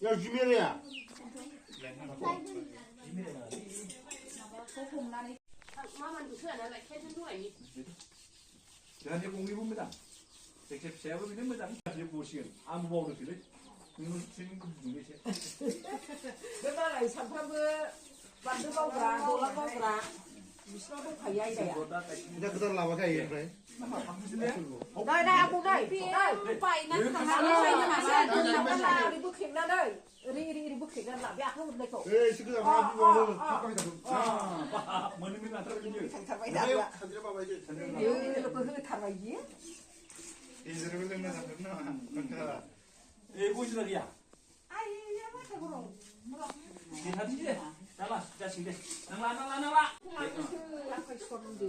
야 유미래야. 저한테 공기 봅니다. 직접 세워보면 뭐다. 보시면 아무 모르는 길을 이놈 주인 분 중에 내가 이 삼팔을 만두 먹으라, 놀라 먹으라. 미스러도 가야 이래야. 이제 그대로 나와가 이래. đây aku đây phải năn thằng nào đây mà sao tôi làm cái nào đi bước khỉnh ra đây đi bước khỉnh ra làm việc không được cậu 에이 시끄러 봐. 이거 가까이다. 아, 뭐는 안 떨어지죠. thằng phải đặt ạ 한번 봐봐 이제. nó có hơi thằng phải gì 이제를 걸리면 안 된다. 에, 고시다리야. ai nhá mất thằng rồi 이 사진이. 나와, 자식들. 나와. làm phải xuân đi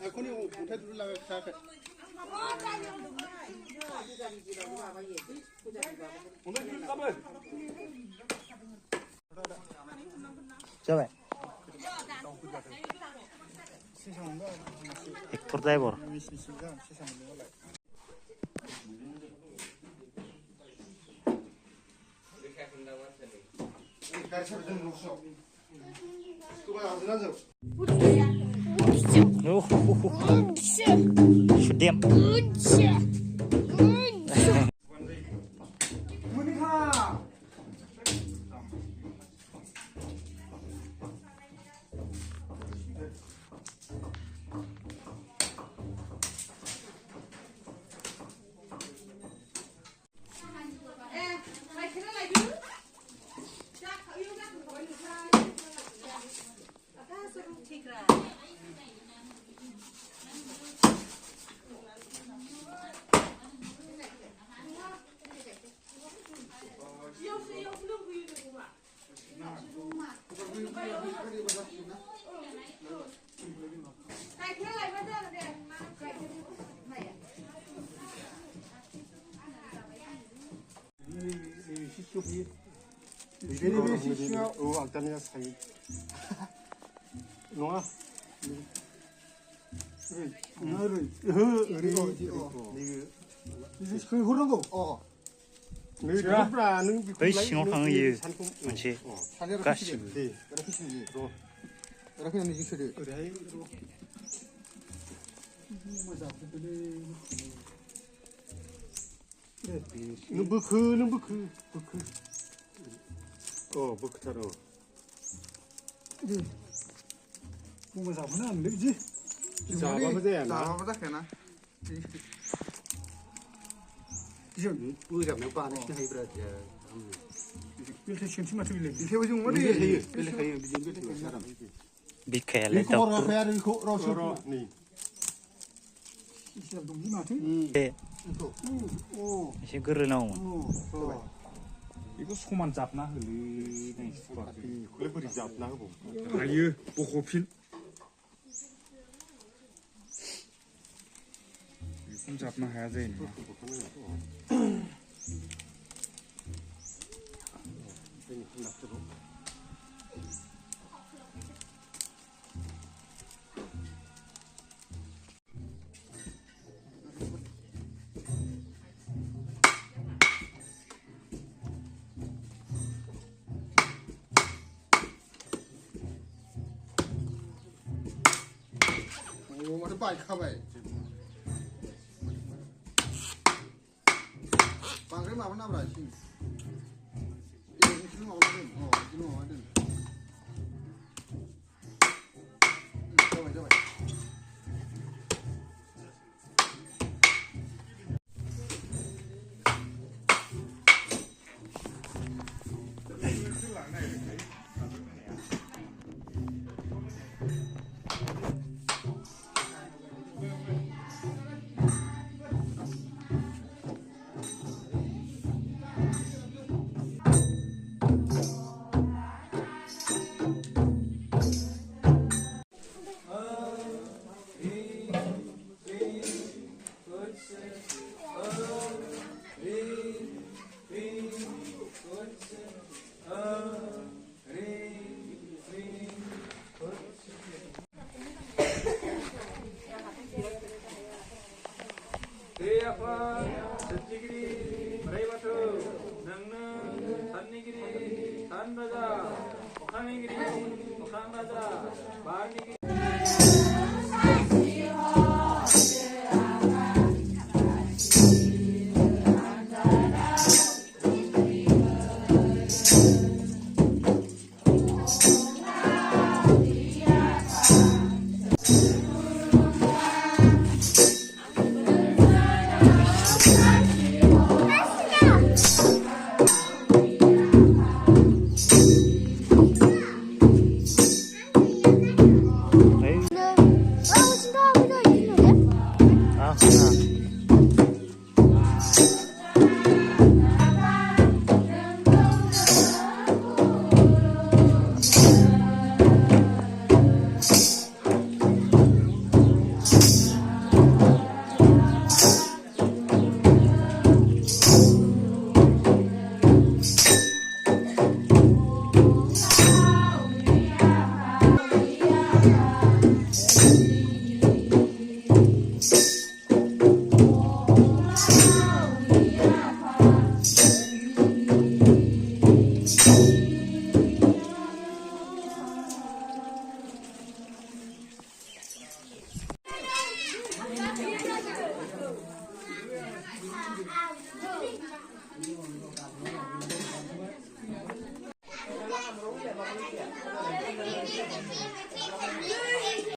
에코니 못해 둘라가 자. 오늘 까면. Coba. Ektor driver. Sudim. 이게 시시야. 악단이야 사이. 농아. 나를 이게 그 호랑고. Với sinh hoạt hàng gì mình sẽ cắt sự 이렇게 하는 이슈를. 너그 버크타로. 뭔가 잡으면 안 되지. 잡아보자 나. 잡아보자 되나? 이제 우리가 몇 번에 해 버려. 이렇게 심심한 틀릴래. 이게 좀 머리 해. 이렇게 해. 이제 사람. bị khè lên 이거 đầu 해야 이거 러셔. 네. 이제 동기 맞지? 오. sẽ cứ lâu 이거 소만 잡나 흘리. 그래 버리 잡나 보. 아유, 보고핀. 손 잡나 해야 돼. 오, 머리 빨리 가봐야. 방금 나만 나버라. 이거 지금 어디? 지금 어디? 잡아. apa setigiri meraibatu nangna tannigiri tan raja okhanigiri okhan raja barnigiri Bye.